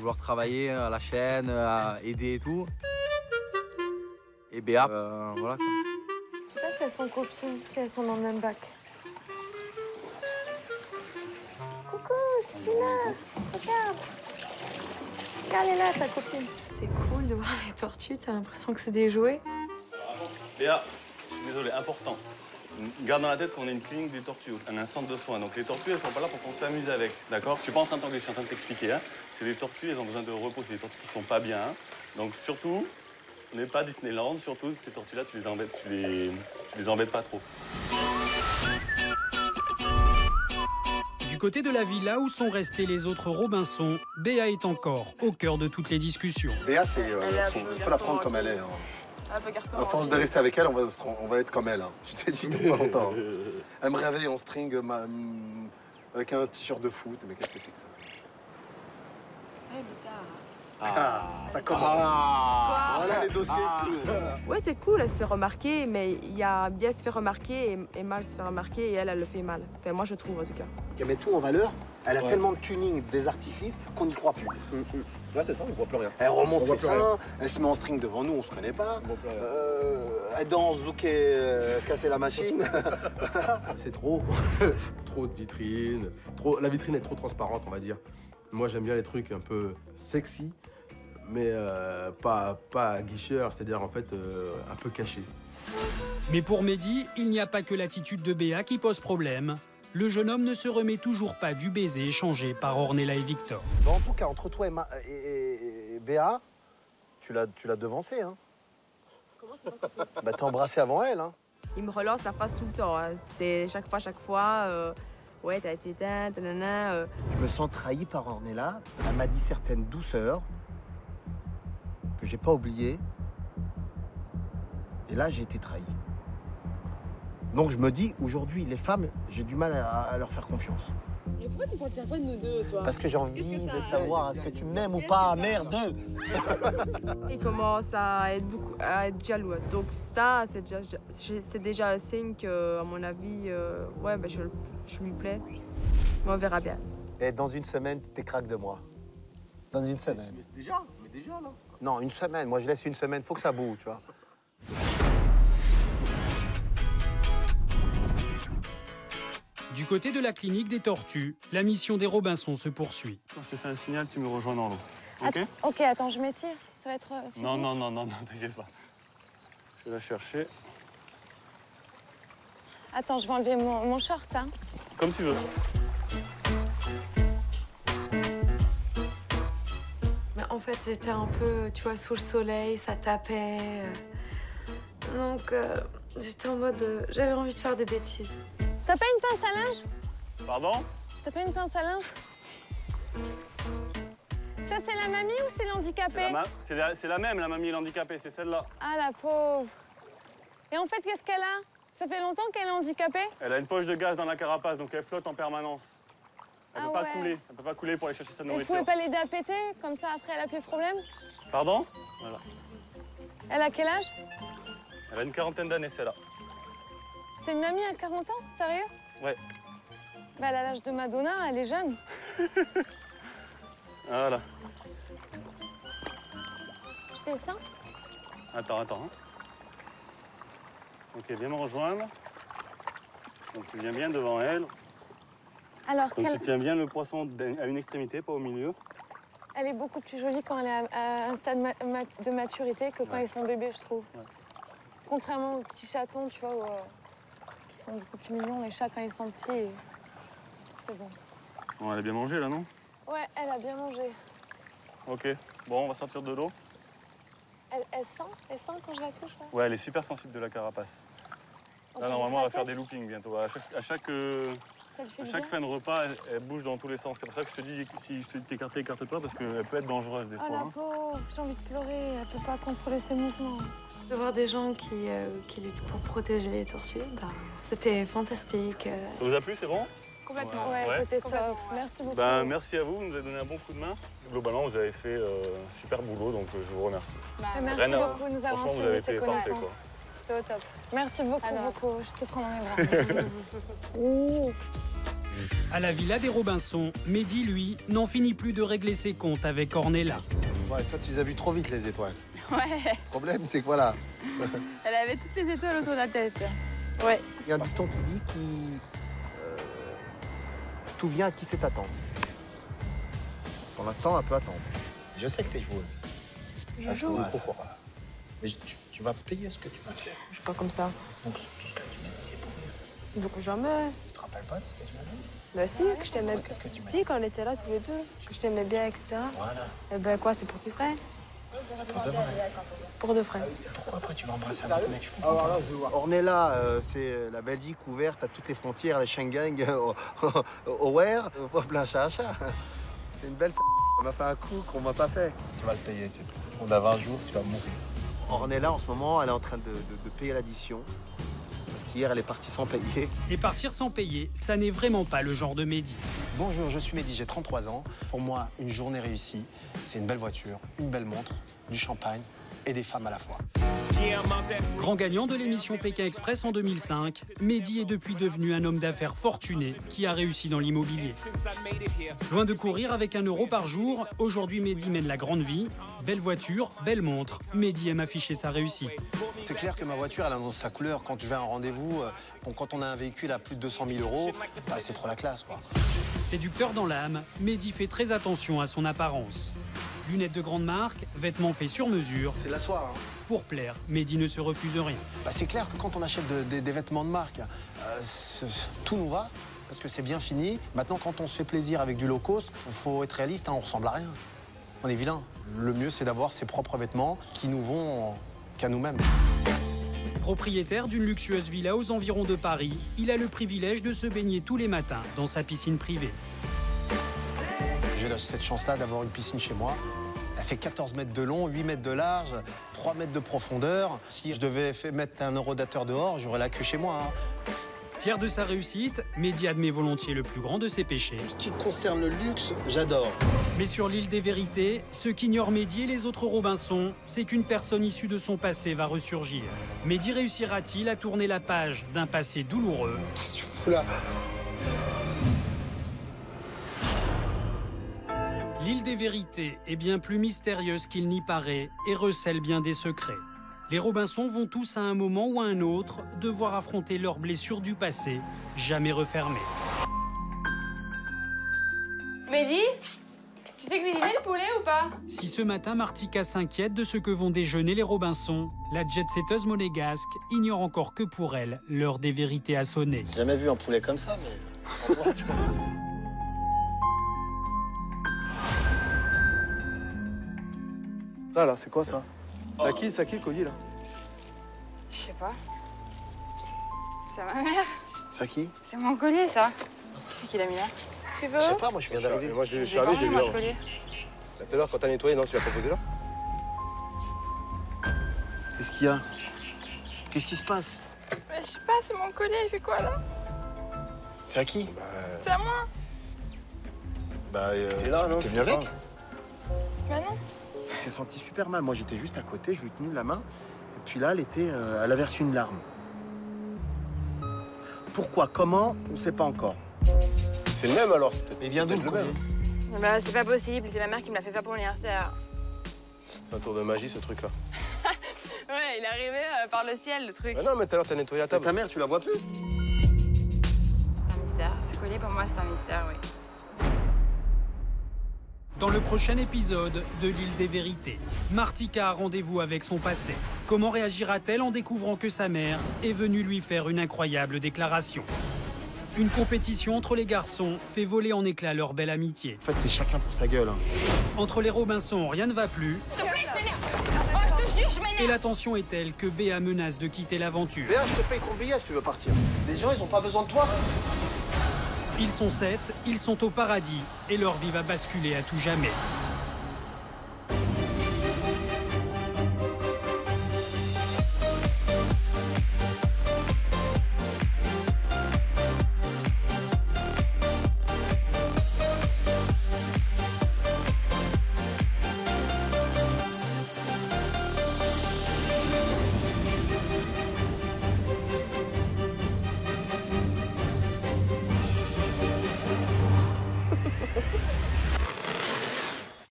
vouloir travailler à la chaîne, à aider et tout. Et Béa, voilà quoi. Je sais pas si elles sont copines, si elles sont dans le même bac. Coucou, je suis là. Regarde. Regarde, elle est là, ta copine. C'est cool de voir les tortues, t'as l'impression que c'est des jouets. Béa, je suis désolé, important. Garde dans la tête qu'on est une clinique des tortues, on a un centre de soins. Donc les tortues, elles sont pas là pour qu'on s'amuse avec, d'accord? Je suis pas en train de t'engueuler, je suis en train de t'expliquer. Hein. C'est des tortues, elles ont besoin de repos, c'est des tortues qui sont pas bien. Hein. Donc surtout, on n'est pas Disneyland, surtout ces tortues-là, tu les embêtes pas trop. Du côté de la villa où sont restés les autres Robinson, Béa est encore au cœur de toutes les discussions. Béa, il faut la prendre comme elle est. Hein. À force de rester avec elle, on va être comme elle. Hein. Tu t'es dit dans pas longtemps. Hein. Elle me réveille en string avec un t-shirt de foot. Mais qu'est-ce que c'est que ça? Ouais, bizarre. Ça commence. Voilà les dossiers. Ouais, c'est cool, elle se fait remarquer, mais il y a bien se fait remarquer et mal se fait remarquer, et elle le fait mal. Enfin, moi, je trouve, en tout cas. Elle met tout en valeur. Elle a tellement de tuning, des artifices, qu'on n'y croit plus. Ouais, c'est ça, on ne voit plus rien. Elle remonte ses seins, elle se met en string devant nous, on se connaît pas. Elle danse, Zouké, casser la machine. C'est trop. Trop de vitrines. La vitrine est trop transparente, on va dire. Moi, j'aime bien les trucs un peu sexy, mais pas guicheurs, c'est-à-dire en fait un peu cachés. Mais pour Mehdi, il n'y a pas que l'attitude de Béa qui pose problème. Le jeune homme ne se remet toujours pas du baiser échangé par Ornella et Victor. Bon, en tout cas, entre toi et Béa, tu l'as devancé, hein. Comment ça va? Bah, t'as embrassé avant elle, hein. Il me relance la phrase tout le temps. Hein. C'est chaque fois. Ouais, t'as été teint, nanana. Je me sens trahi par Ornella. Elle m'a dit certaines douceurs que j'ai pas oubliées. Et là, j'ai été trahi. Donc je me dis, aujourd'hui, les femmes, j'ai du mal à leur faire confiance. Et pourquoi tu ne pas de nous deux, toi? Parce que j'ai envie de savoir, est-ce que tu m'aimes ou pas, merde. Il commence à être jaloux. Donc ça, c'est déjà un signe que, à mon avis, ouais, ben je lui plais. Mais on verra bien. Et dans une semaine, tu t'écraques de moi. Dans une semaine. Mais déjà, là. Non, une semaine. Moi, je laisse une semaine. Faut que ça bouge, tu vois. Du côté de la clinique des tortues, la mission des Robinson se poursuit. Quand je te fais un signal, tu me rejoins dans l'eau. Ok? Ok, attends, je m'étire. Ça va être physique. Non, t'inquiète pas. Je vais la chercher. Attends, je vais enlever mon short, hein. Comme tu veux. Mais en fait, j'étais un peu, tu vois, sous le soleil, ça tapait. Donc, j'étais en mode... j'avais envie de faire des bêtises. T'as pas une pince à linge? Pardon? T'as pas une pince à linge? Ça, c'est la mamie ou c'est l'handicapé? C'est la même, la mamie handicapée, c'est celle-là. Ah, la pauvre. Et en fait, qu'est-ce qu'elle a? Ça fait longtemps qu'elle est handicapée? Elle a une poche de gaz dans la carapace, donc elle flotte en permanence. Elle peut pas couler. Elle peut pas couler pour aller chercher sa Et vous nourriture. pouvez pas l'aider à péter? Comme ça, après, elle a plus de problème? Pardon? Voilà. Elle a quel âge? Elle a une quarantaine d'années, celle-là. C'est une mamie à 40 ans? Sérieux? Ouais. Bah, elle a l'âge de Madonna, elle est jeune. Voilà. Je descends? Attends. Hein. Ok, viens me rejoindre. Donc tu viens bien devant elle. Alors, Donc tu tiens bien le poisson à une extrémité, pas au milieu. elle est beaucoup plus jolie quand elle est à un stade de maturité que quand ils sont bébés, je trouve. Ouais. Contrairement aux petits chatons, tu vois, qui sont beaucoup plus mignons. Les chats, quand ils sont petits, c'est bon. Bon, elle a bien mangé là, non? Ouais, elle a bien mangé. Ok. Bon, on va sortir de l'eau. Elle sent quand je la touche, là? Ouais, elle est super sensible de la carapace. On Là, peut normalement, on va gratter? faire des loopings bientôt. À chaque Ça lui fait À du chaque bien? fin de repas, elle bouge dans tous les sens. C'est pour ça que je te dis, si je te dis t'écarter, écarte-toi, parce qu'elle peut être dangereuse des Oh fois. la Hein. pauvre, j'ai envie de pleurer, elle peut pas contrôler ses mouvements. De voir des gens qui luttent pour protéger les tortues, bah, c'était fantastique. Ça vous a plu, c'est bon? Complètement. Ouais, c'était top. Merci beaucoup. Ben, merci à vous, vous nous avez donné un bon coup de main. Globalement, vous avez fait un super boulot, donc je vous remercie. Merci Rien à- beaucoup de nous avoir Franchement, vous enseigné avez tes été parfait, connaissances. quoi. C'était au top. Merci beaucoup, beaucoup. Je te prends dans mes bras. Ouh. À la villa des Robinson, Mehdi, lui, n'en finit plus de régler ses comptes avec Ornella. Ouais, toi, tu les as vues trop vite, les étoiles. Ouais. Le problème, c'est que voilà. Elle avait toutes les étoiles autour de la tête. Ouais. Il y a un dicton qui dit tout vient à qui sait attendre. Pour l'instant, un peu attendre. Je sais que t'es joueuse. Je joue. Pourquoi? Mais tu vas payer ce que tu vas faire. Je suis pas comme ça. Donc, tout ce que tu m'as dit, c'est pour rien. Donc jamais. Tu te rappelles pas de ce que tu m'as dit? Bah si, que je t'aimais. Qu'est-ce que tu m'as Si, quand on était là tous les deux, que je t'aimais bien, etc. Voilà. Et ben quoi, c'est pour du vrai? C'est pour de vrai. Pour de vrai. Pourquoi après tu vas embrasser un autre mec? Je comprends pas. Ornella, c'est la Belgique ouverte à toutes les frontières, la Schengen, au Ware, au plein chat. C'est une belle on m'a fait un coup qu'on m'a pas fait. Tu vas le payer, c'est tout. On a 20 jours, tu vas mourir. Ornella, en ce moment, elle est en train de payer l'addition. Parce qu'hier, elle est partie sans payer. Et partir sans payer, ça n'est vraiment pas le genre de Mehdi. Bonjour, je suis Mehdi, j'ai 33 ans. Pour moi, une journée réussie, c'est une belle voiture, une belle montre, du champagne et des femmes à la fois. Grand gagnant de l'émission Pékin Express en 2005, Mehdi est depuis devenu un homme d'affaires fortuné qui a réussi dans l'immobilier. Loin de courir avec 1 euro par jour, aujourd'hui Mehdi mène la grande vie. Belle voiture, belle montre, Mehdi aime afficher sa réussite. C'est clair que ma voiture, elle annonce sa couleur. Quand je vais à un rendez-vous, quand on a un véhicule à plus de 200 000 euros, bah, c'est trop la classe, quoi. Séducteur dans l'âme, Mehdi fait très attention à son apparence. Lunettes de grande marque, vêtements faits sur mesure. C'est la soirée. Hein. Pour plaire, Mehdi ne se refuse rien. Bah, c'est clair que quand on achète des vêtements de marque, tout nous va, parce que c'est bien fini. Maintenant, quand on se fait plaisir avec du low cost, il faut être réaliste, hein, on ressemble à rien. On est vilain. Le mieux, c'est d'avoir ses propres vêtements qui nous vont qu'à nous-mêmes. Propriétaire d'une luxueuse villa aux environs de Paris, il a le privilège de se baigner tous les matins dans sa piscine privée. J'ai cette chance-là d'avoir une piscine chez moi. Elle fait 14 mètres de long, 8 mètres de large, 3 mètres de profondeur. Si je devais mettre un eurodateur dehors, j'aurais la queue chez moi. Hein. Fier de sa réussite, Mehdi admet volontiers le plus grand de ses péchés. Ce qui concerne le luxe, j'adore. Mais sur l'île des vérités, ce qu'ignorent Mehdi et les autres Robinson, c'est qu'une personne issue de son passé va ressurgir. Mehdi réussira-t-il à tourner la page d'un passé douloureux? Qu'est-ce que tu fous là? L'île des vérités est bien plus mystérieuse qu'il n'y paraît et recèle bien des secrets. Les Robinson vont tous à un moment ou à un autre devoir affronter leurs blessures du passé, jamais refermées. Mehdi, tu sais cuisiner le poulet ou pas? Si ce matin Martika s'inquiète de ce que vont déjeuner les Robinson, la jet-setteuse monégasque ignore encore que pour elle, l'heure des vérités a sonné. J'ai jamais vu un poulet comme ça, mais en boîte. Là, c'est quoi ça? C'est à qui le colis là? Je sais pas. C'est à ma mère. C'est à qui? C'est mon collier, ça. Qui c'est qui l'a mis là? Tu veux? Je sais pas, moi je viens d'arriver. Moi je suis J'ai arrivé, pas je l'ai vu moi, ce là. collier. Tout à l'heure, quand t'as nettoyé, non, tu l'as pas posé là? Qu'est-ce qu'il y a? Qu'est-ce qui se passe? Mais je sais pas, c'est mon collier, il fait quoi là? C'est à qui? C'est à moi. Bah, T'es là, non? t'es venu avec? Bah non. Il s'est senti super mal. Moi, j'étais juste à côté, je lui ai tenu la main. Et puis là, elle avait reçu une larme. Pourquoi? Comment? On ne sait pas encore. C'est le même alors, c'est peut-être. Mais viens d'où le même. Bah c'est pas possible, c'est ma mère qui me l'a fait faire pour mon anniversaire. C'est un tour de magie ce truc là. Ouais, il est arrivé par le ciel, le truc. Mais non, mais tout à l'heure, t'as nettoyé la table. Ta mère, tu la vois plus? C'est un mystère. Ce collier, pour moi, c'est un mystère, oui. Dans le prochain épisode de l'île des vérités, Martika a rendez-vous avec son passé. Comment réagira-t-elle en découvrant que sa mère est venue lui faire une incroyable déclaration? Une compétition entre les garçons fait voler en éclats leur belle amitié. En fait, c'est chacun pour sa gueule. Hein. Entre les Robinson, rien ne va plus. S'il te plaît, je m'énerve. Oh, je te jure, je m'énerve. Et la tension est telle que Béa menace de quitter l'aventure. Béa, je te paye ton billet si tu veux partir. Les gens, ils ont pas besoin de toi. Ils sont 7, ils sont au paradis et leur vie va basculer à tout jamais.